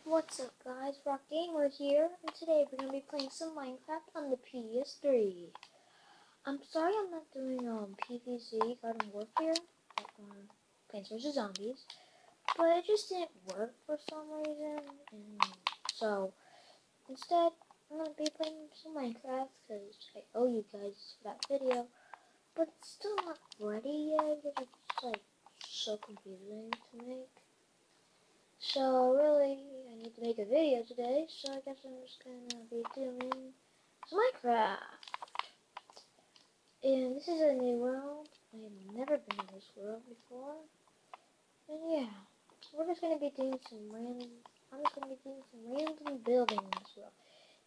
What's up guys, Rock Gamer here, and today we're going to be playing some Minecraft on the PS3. I'm sorry I'm not doing PvZ, Garden Warfare, Plants vs. Zombies, but it just didn't work for some reason, and so instead I'm going to be playing some Minecraft because I owe you guys for that video, but it's still not ready yet because it's like so confusing to make. So really, I need to make a video today, so I guess I'm just gonna be doing some Minecraft. And this is a new world. I have never been in this world before. And yeah, we're just gonna be doing I'm just gonna be doing some random building in this world.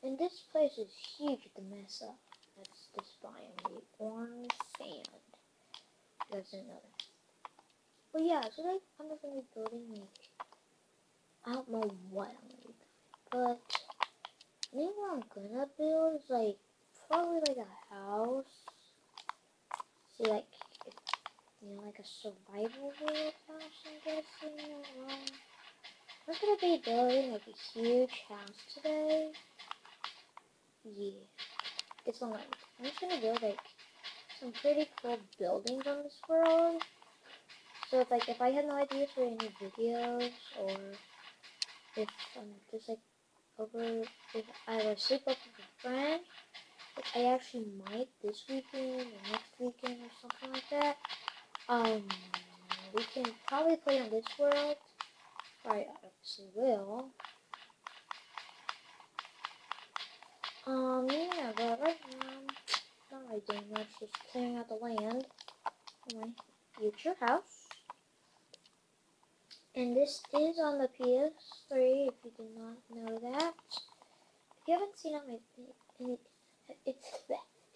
And this place is huge to mess up. That's this biome, the orange sand. You guys didn't know that. But yeah, today I'm just gonna be building I don't know what I'm gonna do, but maybe what I'm gonna build is like probably like a house. See, like like a survival world house. I'm guessing. I'm gonna be building like a huge house today. Yeah, this one. I'm just gonna build like some pretty cool buildings on this world. So if I have no ideas for any videos, or if I'm just like if I have a sleepover with a friend, which I actually might this weekend or next weekend or something like that, we can probably play on this world. I obviously will. Yeah, but right now, not really doing much, just clearing out the land for my future house. And this is on the PS3, if you did not know that. If you haven't seen if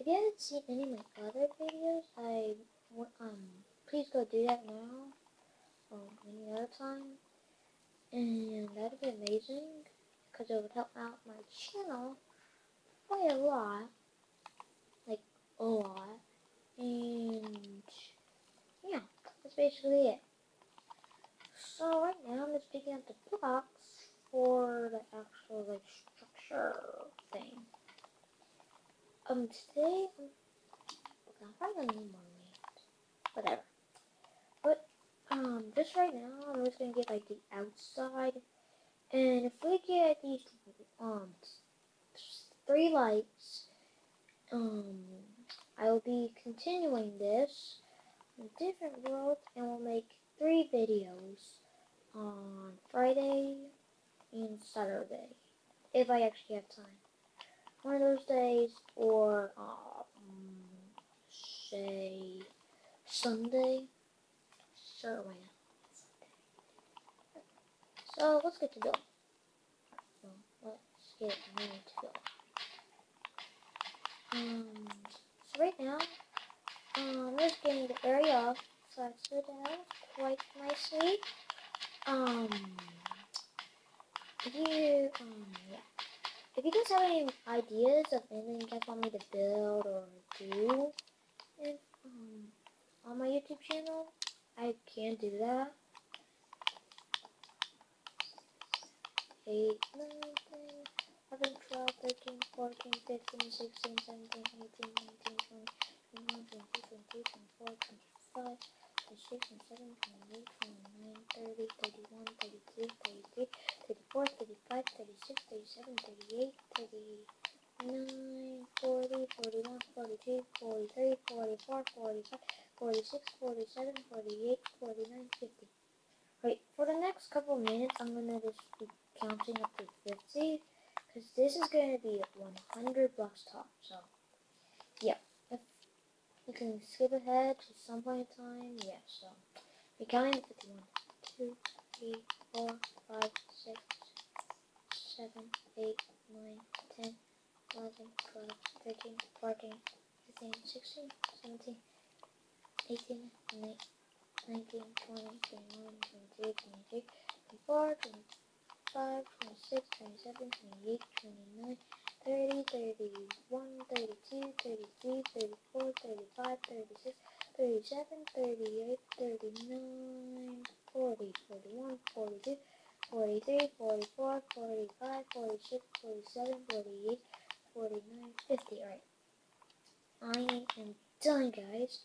you haven't seen any of my other videos, please go do that now or any other time, and that'd be amazing because it would help out my channel quite a lot, like a lot. And yeah, that's basically it. So right now I'm just picking up the blocks for the actual like structure thing. Today I'm probably gonna need more meat. Whatever. But just right now I'm just gonna get like the outside, and if we get these 3 likes, I will be continuing this in a different world, and we'll make 3 videos on Friday and Saturday, if I actually have time. One of those days, or say Sunday. Sure, why not? So let's get to building. Let's get ready to build. So right now, I'm just getting the area off, so I stood down quite nicely. If you guys have any ideas of anything you guys want me to build or do on my YouTube channel, I can do that. 8, 9, 10, 11, 12, 13, 14, 15, 16, 17, 18, 19, 20, 21, 22, 23, 24, 25, 26, 27, 28, 29, 30, 31, 32, 33, 34, 35, 36, 37, 38, 39, 40, 41, 42, 43, 44, 45, 46, 47, 48, 49, 50. Wait, for the next couple minutes, I'm going to just be counting up to 50, because this is going to be 100 blocks top, so, yeah. If you can skip ahead to some point in time, yeah, so, we're counting to 51, 2, 3, 4, 5, 6, 7, 8, 9, 10, 11, 12, 13, 14, 15, 16, 17, 18, 19, 20, 21, 22, 23, 24, 25, 26, 27, 28, 29, 30, 31, 32, 33, 34, 35, 36, 37, 38, 39, 40, 41, 42, 43, 44, 45, 46, 47, 48, 49, 50. Alright. I am done, guys.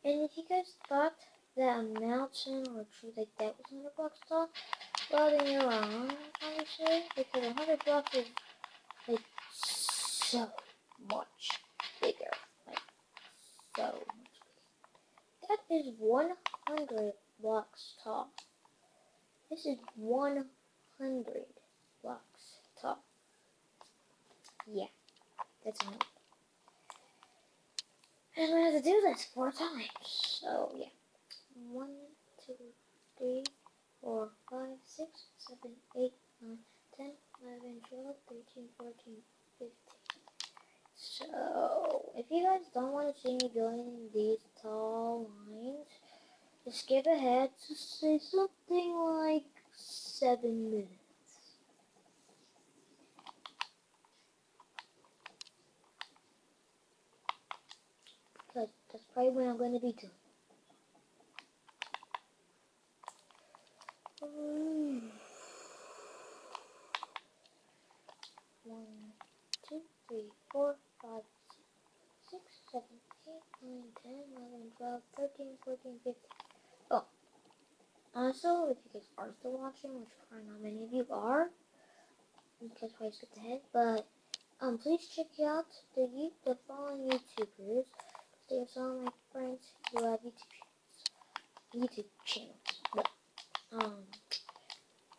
And if you guys thought that a mountain or a tree like that was 100 blocks tall, well, then you're wrong, obviously, because 100 blocks is, like, so much bigger. Like, so much bigger. That is 100 blocks tall. This is 100 blocks tall. Yeah, that's enough. And I'm gonna have to do this 4 times. So, yeah. 1, 2, 3, 4, 5, 6, 7, 8, 9, 10, 11, 12, 13, 14, 15. So, if you guys don't want to see me building these tall lines, just skip ahead to say something like 7 minutes. Because that's probably when I'm going to be done. 1, 2, 3, 4, 5, 6, 7, 8, 9, 10, 11, 12, 13, 14, 15. Oh, also, if you guys are still watching, which probably not many of you are, because probably skipped ahead, but please check out the following YouTubers. There's some of my friends who have YouTube channels. But,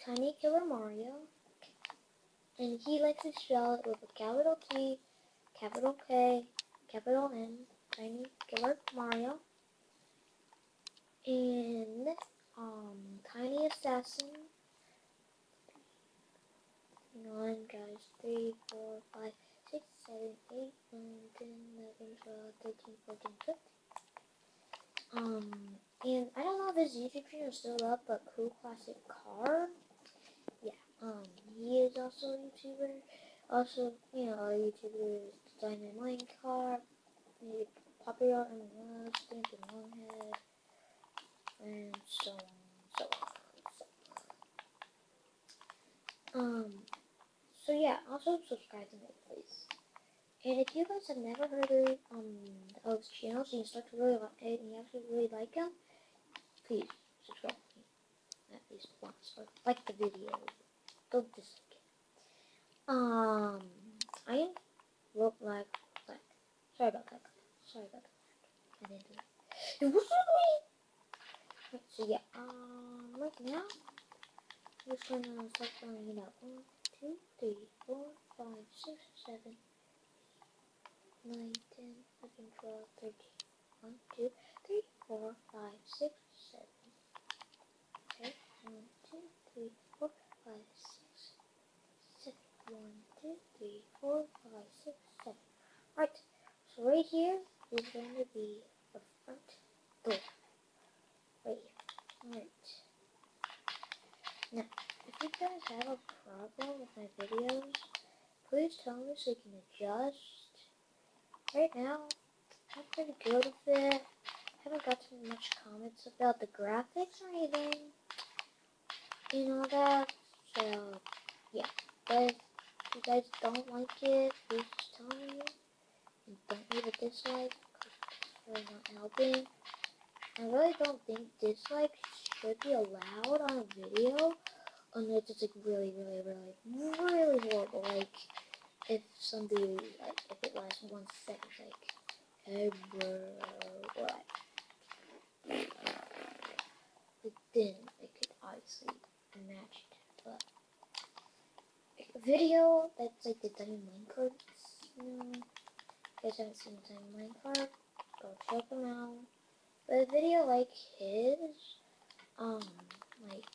Tiny Killer Mario, and he likes to spell it with a capital T, capital K, capital N, Tiny Killer Mario, and Tiny Assassin. 9 guys, 3, 4, 5, 6, 7, 8, 9, 10, 11, 12, 13, 14, 15. And I don't know if his YouTube channel is still up, but Cool Classic Car. Yeah, he is also a YouTuber. Also, you know, other YouTubers, Diamond Minecraft, maybe Popular and Stamp and Longhead, and so on, so on. So yeah, also subscribe to me, please. And if you guys have never heard of his channels and you start to really like it and you actually really like him, please subscribe to me at least once or like the video. Don't dislike it. I am like sorry about that. Sorry about that. I didn't do that. It wasn't me. So yeah, right now we're just gonna start throwing it out. 1, 2, 3, 4, 5, 6, 7, 9, 10, 11, 12, 13. 1, 2, 3, 4, 5, 6, 7. Okay, 1, 2, 3, 4, 5, 6, 7. 1, 2, 3, 4, 5, 6, 7. Right, so right here is going to be the front door. Right here. Alright. Now, if you guys have a problem with my videos, please tell me so I can adjust. Right now, I'm pretty good with it. I haven't gotten much comments about the graphics or anything. You know that. So, yeah. But if you guys don't like it, please just tell me. And don't leave a dislike, because it's really not helping. I really don't think dislikes should be allowed on a video unless it's like really horrible. Like if somebody if it lasts 1 second, like hey bro, what? But then it could obviously match it. But like, a video that's like the Diamond Minecraft, you know, if you guys haven't seen Diamond Minecraft, go check them out. But a video like his, like,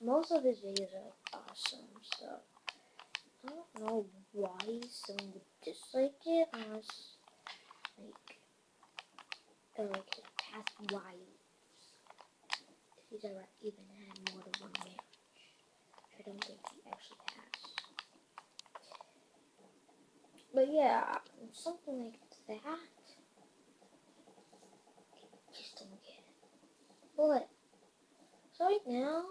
most of his videos are awesome, so I don't know why someone would dislike it unless, like, they're like his past wives. If he's ever even had more than one marriage. I don't think he actually has. But yeah, something like that. Just don't get it. But so right now,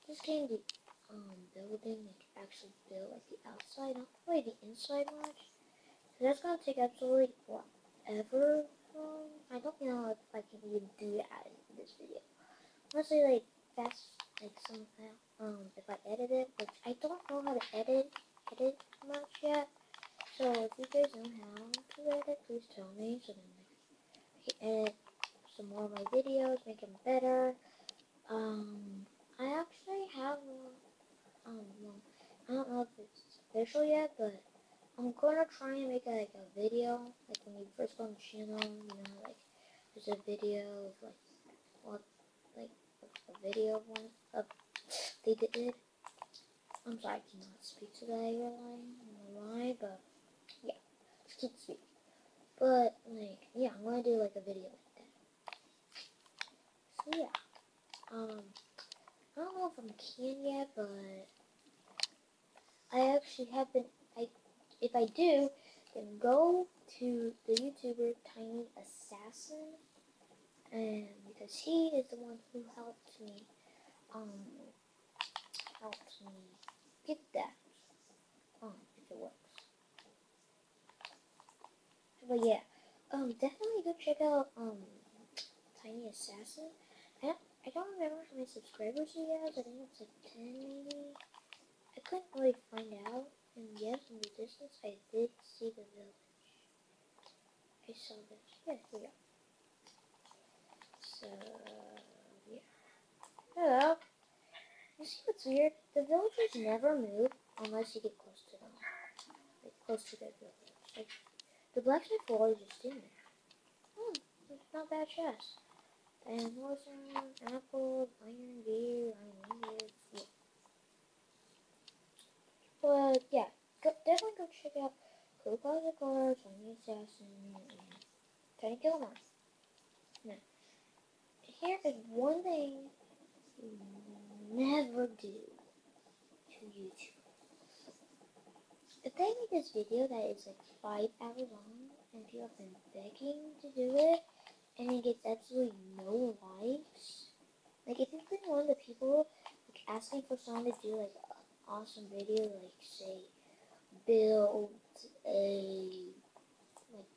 this game, the building, like actually build like the outside, not really the inside much. So that's gonna take absolutely forever. I don't know if I can even do that in this video. Honestly, like that's like somehow if I edit it, which I don't know how to edit much yet. So if you guys know how to edit, please tell me so then I can edit some more of my videos, make them better. I actually have well, I don't know if it's official yet, but I'm gonna try and make like a video, like when you first go on the channel, like there's a video of like what, like a video of one of they did. I'm sorry, I cannot speak today, really. I don't know why, but yeah, just keep speaking. But like, yeah, I'm gonna do like a video like that. So yeah, I don't know if I'm can yet, but I actually have been. If I do, then go to the YouTuber Tiny Assassin, and because he is the one who um, helped me get that, if it works. But yeah, definitely go check out, Tiny Assassin. I don't remember how many subscribers he has. I think it's like 10 maybe. I couldn't really find out. And yes, in the distance, I did see the village. I saw this. Yeah, here we go. So, yeah. Hello. You see what's weird? The villagers never move unless you get close to them. Like, close to their village. Like, the blacksmith will always just in there. It's not bad chest. And horses, apples, iron, beer, iron ingots, yeah. But, yeah. Definitely go check out Kopazagar, Tiny Assassin, and Tiny Killer. Now, here is one thing you never do to YouTube. If they make this video that is like 5 hours long and people have been begging to do it and it gets absolutely no likes, like if you've been one of the people like asking for someone to do like an awesome video, like say build like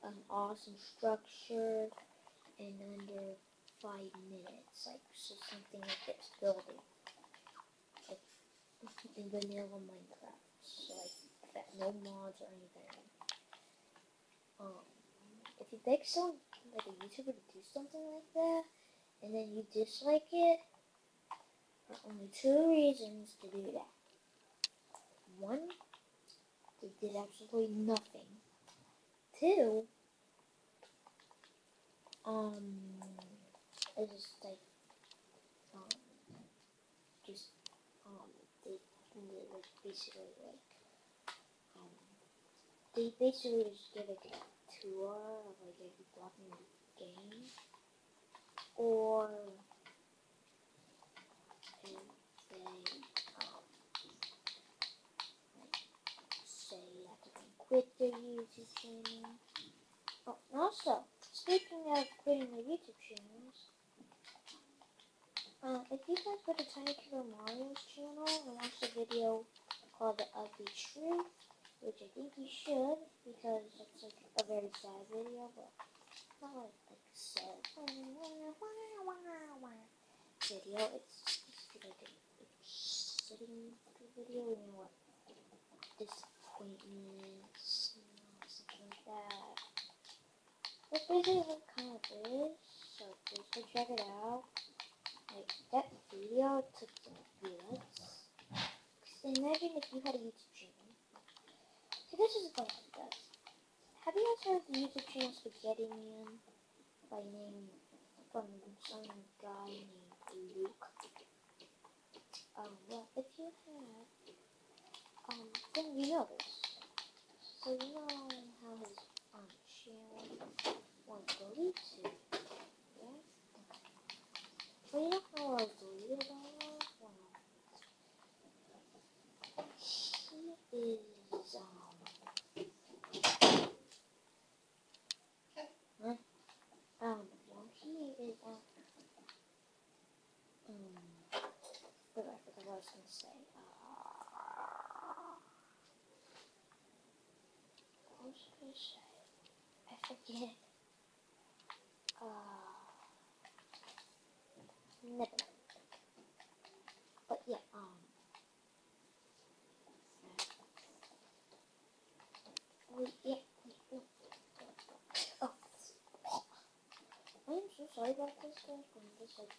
an awesome structure in under 5 minutes, like so something like this building, like in vanilla Minecraft, so like that, no mods or anything. If you beg someone, like a YouTuber, to do something like that, and then you dislike it, there are only 2 reasons to do that. One, they did absolutely nothing. 2, it's just like, just, they like basically like, they basically just give like a tour of like every block in the game, or and they like say you have to quit their YouTube channel. Oh, and also, speaking of quitting their YouTube channels, if you guys go to Tiny Killer Mario's channel and watch the video called The Ugly Truth, which I think you should, because it's like a very sad video, but not like sad video. It's like a sitting video, what, disappointments, something like that. That's basically what it kind of is, so please go check it out. Like, that video took some views. Imagine if you had a YouTube channel. So this is what it does. Have you guys heard of the YouTube channel Spaghetti Man? By name, from some guy named Luke. Well, if you have, then you know this. So you know how his, channel was deleted, yeah? Well, you don't know what was deleted about? Well, he is, well, he is, was gonna say. What was I gonna say? I forget. Never mind. But yeah, yeah, no. Oh, I am so sorry about this, guys, but I'm just like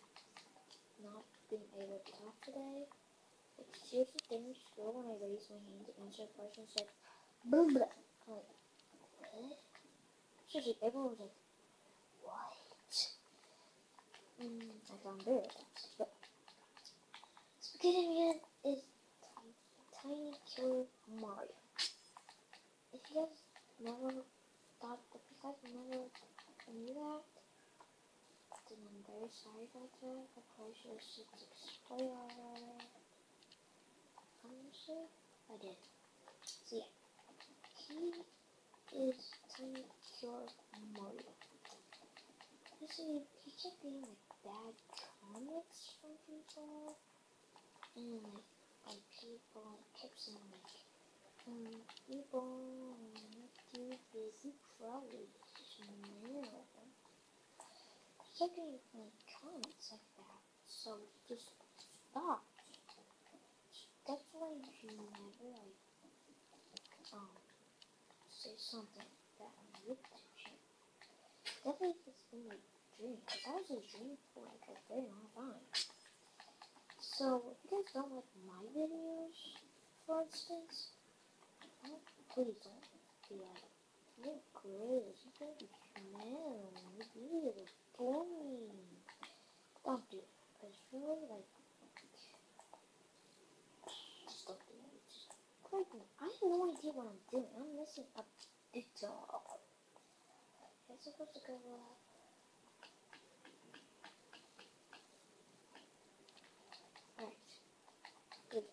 not being able to talk today. Like, seriously, things go when I raise my hand to answer a question. It's like, blah blah. I'm like, what? Seriously, everyone was like, what? I found very fast. But Spaghetti Man is Tiny Killer Mario. If you guys never knew that, then I'm very sorry about that. I probably should have just explained all that. Honestly, I did. So yeah, he is Tiny Killer Mario. He kept getting like bad comments from people, and like people kept saying like, people do busy probably no. He kept getting like comments like that, so just stop. That's why you never like say something that on YouTube channel. Definitely if it's been like dream, because that was a dream for like a very long time. So, if you guys don't like my videos, for instance, please don't be like, you're gross, you think you smell, your videos are boring. Don't do it, because really, like, just don't do it. Just click me. I have no idea what I'm doing. I'm missing a big dog. I'm supposed to go, alright. Good.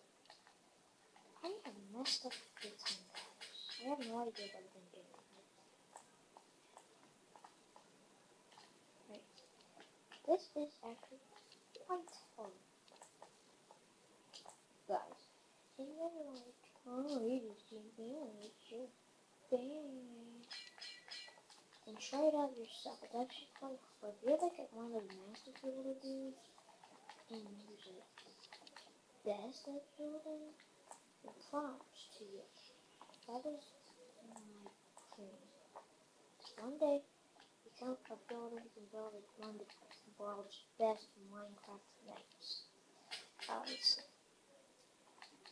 I have messed up big time, guys. I have no idea what I've been doing. Right. This is actually quite hard, guys. And you're like, oh, you just didn't manage your thing. And try it out yourself. It's actually quite hard. If you're like at one of those master builder dudes, and there's like best at building, then props to you. That is my dream. One day, become a builder who can build like one of the world's best Minecraft maps. Obviously.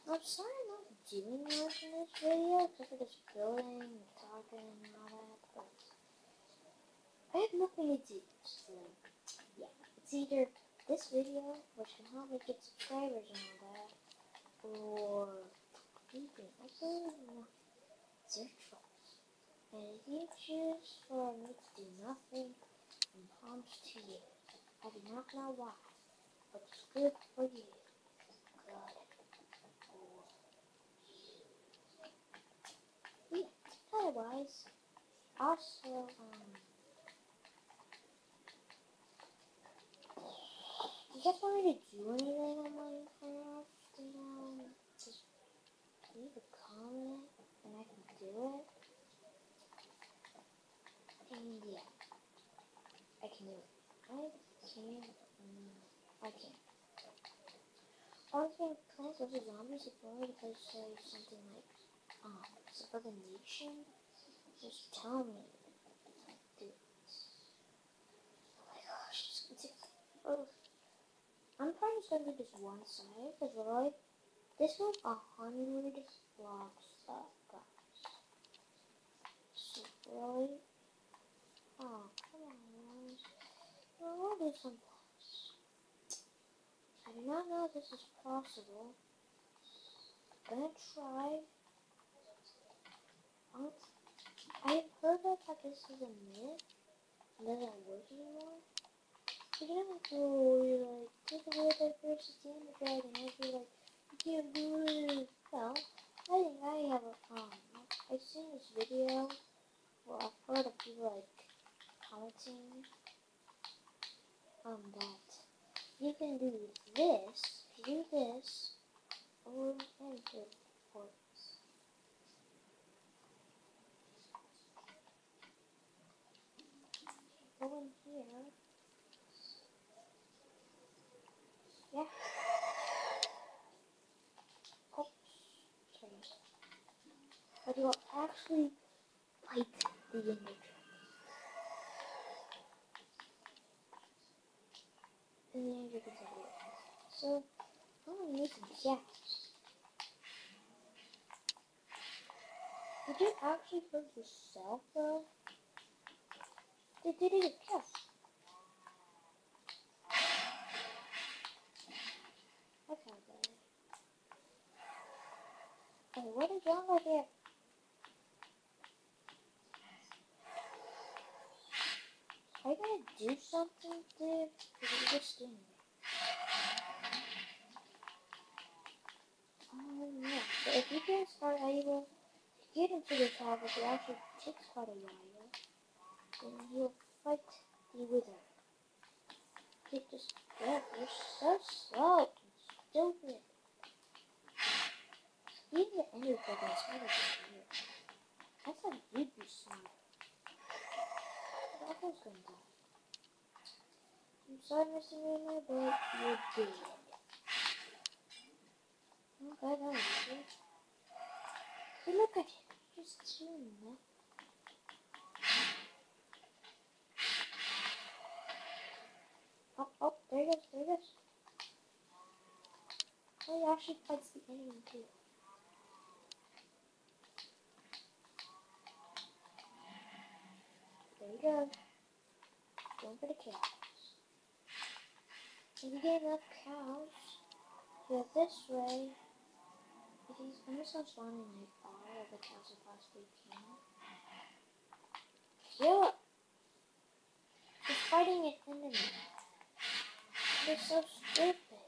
I'm sorry I'm not doing much in this video, except for just building and talking and all that, but I have nothing to do, so yeah. It's either this video, which can help me get subscribers and all that, or anything. I really don't know. It's your choice. And if you choose for me to do nothing, then props to you. I do not know why, but it's good for you. Good. Yeah. Otherwise, also, you guys want me to do anything on Minecraft? Just leave a comment and I can do it. And yeah, I can do it. I can't. Honestly, Plants vs. Zombies, if you want me to say something like, Suburban Nation, just tell me. Dude. Oh my gosh, it's gonna take both. I'm probably just gonna do this one side, because literally, this was 100 blocks up, guys. So, really? Oh, come on, guys. We'll do some blocks. I do not know if this is possible. I'm gonna try. I've heard that this is a myth. It doesn't work anymore. You never go, you're like, take a real diversity in the dragon, and you're like, you can't do it. Well, I think I have a, I've seen this video, well, I've heard of people, like, commenting, that you can do this, if you do this, or enter ports. Go in here. Yeah. Oops. Sorry. But you'll actually fight the Ender Dragon. And the Ender Dragon's everywhere. So, I'm gonna need some gas. Did you actually hurt yourself though? Did it again? I found that. Okay, what is wrong with it? Are you gonna do something, dude? Or are you just standing there? Yeah. So if you guys are able to get into the tower, it actually takes quite a while. Then you'll fight the wizard. You just go. You're so slow and stupid. Even the Ender Dragon is smarter than you. I thought you'd be smarter. But I was gonna die. I'm sorry, Mr. Rumor, but you're dead. Okay, that was easy. See, look at him. He's just chilling there. Oh, there he goes, there he goes. Oh, he actually fights the enemy too. There you go. Going for the cows. If you get enough cows, go this way. I'm just gonna spawn in like all of the cows I possibly can. Kill it! He's fighting an enemy. They're so stupid.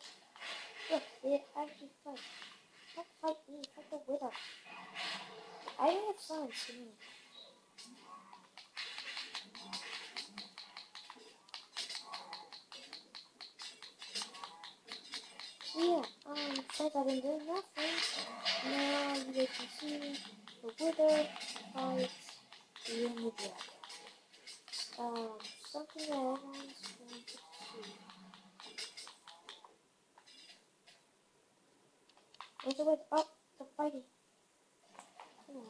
Look, they actually fight. Don't fight me, fight the widow. I don't have someone singing. Yeah, since I've been doing nothing, now you guys can see the wither fights the Ender Dragon. Something that everyone's going to see. Where's the wither? Oh, they're fighting. Come on.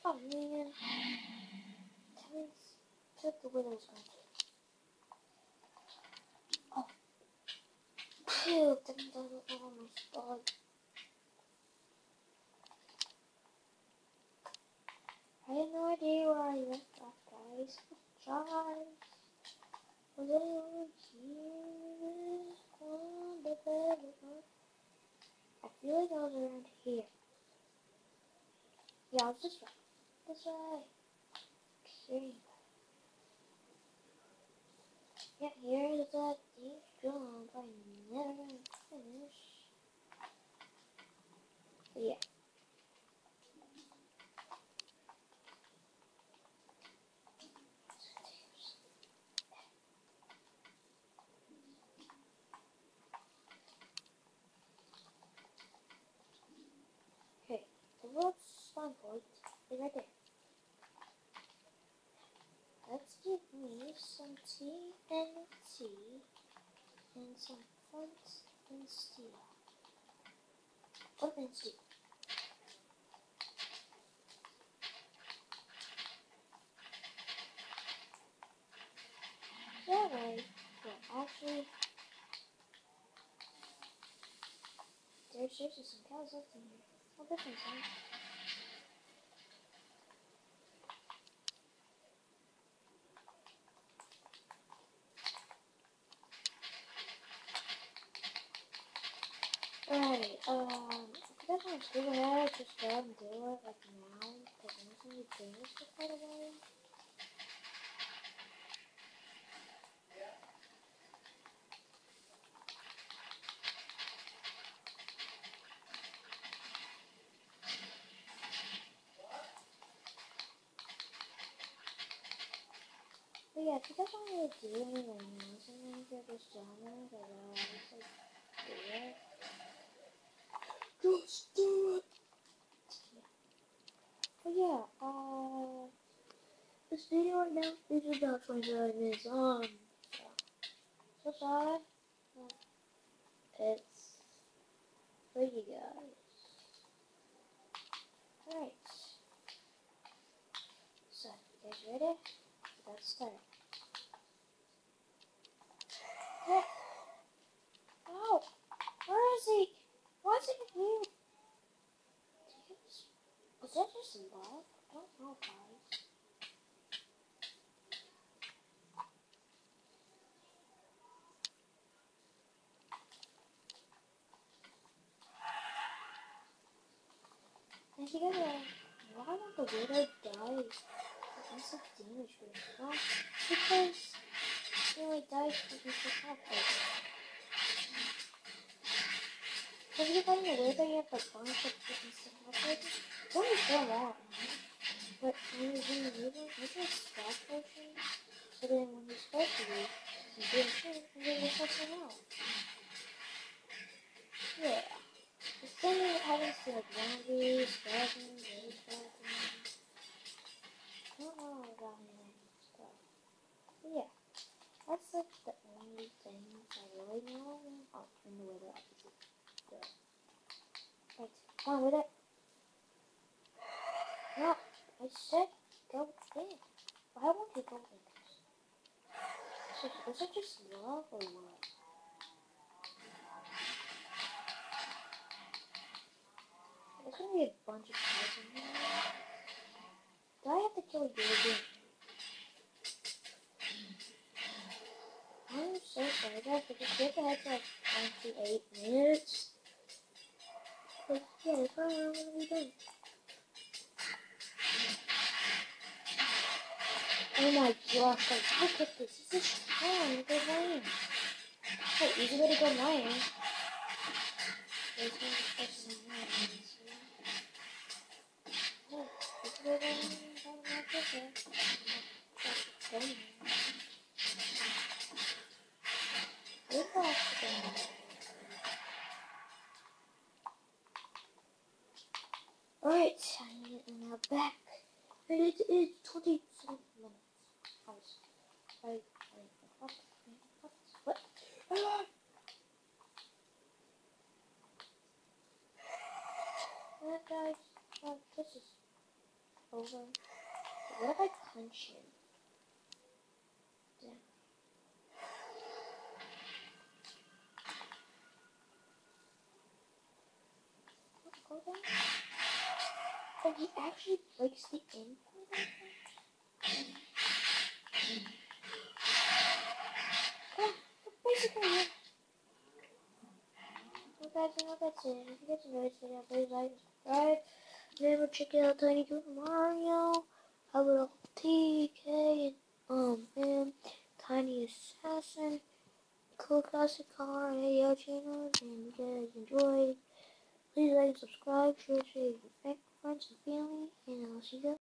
Oh man. That means took the wither's going to. Oh. Phew, that means I don't know my spot. I have no idea where I left off, guys. Try. Was anyone here? I feel like I was around here. Yeah, I was this way. This way. Okay. Yeah, here's that deep jump. I'm never gonna finish. But yeah. Okay, the world's spawn point is right there. Let's give me some TNT and some flint and steel. Flint and steel. That way, well, actually, there's seriously some cows left in here. Oh, this one's fine. Right, if you guys want to skip ahead, just go ahead and do it, like now, because I'm just going to be doing this for quite a while. But yeah, if you guys want me to do any like announcements for this genre, because I obviously do it. Just do it. Yeah. But yeah, this video right now is about 25 minutes on. So sorry. It's for you guys. Alright. So, you guys ready? Let's start. Oh! Oh! Where is he? Why is he here? Was that just love? I don't know, guys. And you guys are, why won't the widow die? That's like damage for him. Well, because he only dies because he's the top player. Have you gotten aware that you have like bonus of fitness to top players? It's only so long, man. But when you're in the river, make a stop potion. So then when he's supposed to leave, you do a shit and then you're something else. Yeah. Instead of having to like zombies, skeletons, baby skeletons. I don't know about any of that stuff. But yeah. That's like the only things I really know. Oh, and the weather opposite. So. Right. Come on with it. No. I said go in. Why won't you go in? So, is it just love or what? There's gonna be a bunch of guys in here. Do I have to kill you again? I'm so sorry guys, but just skip ahead to like 28 minutes. But yeah, that's what I'm gonna be doing. Oh my gosh, like look at this. This is strong. Look at mine. Hey, easy way to go mine. There's no discussion on mine. Oh, easy way to go mine. Go mine. Look off the gun. Alright, I'm now back. And it is 27 minutes. What? Ah! Alright guys, this is over. What if I punch him? Damn. Go down. Oh, he actually breaks the endpoint? Come on, basically, yeah. Well guys, I know that's it. If you guys enjoyed this video, please like, subscribe. Remember, check out Tiny Good Mario, a little TK, and Tiny Assassin, Cool Classic Car, and AO channels, and if you guys enjoyed, please like and subscribe, share it with your friends and family, and I'll see you guys.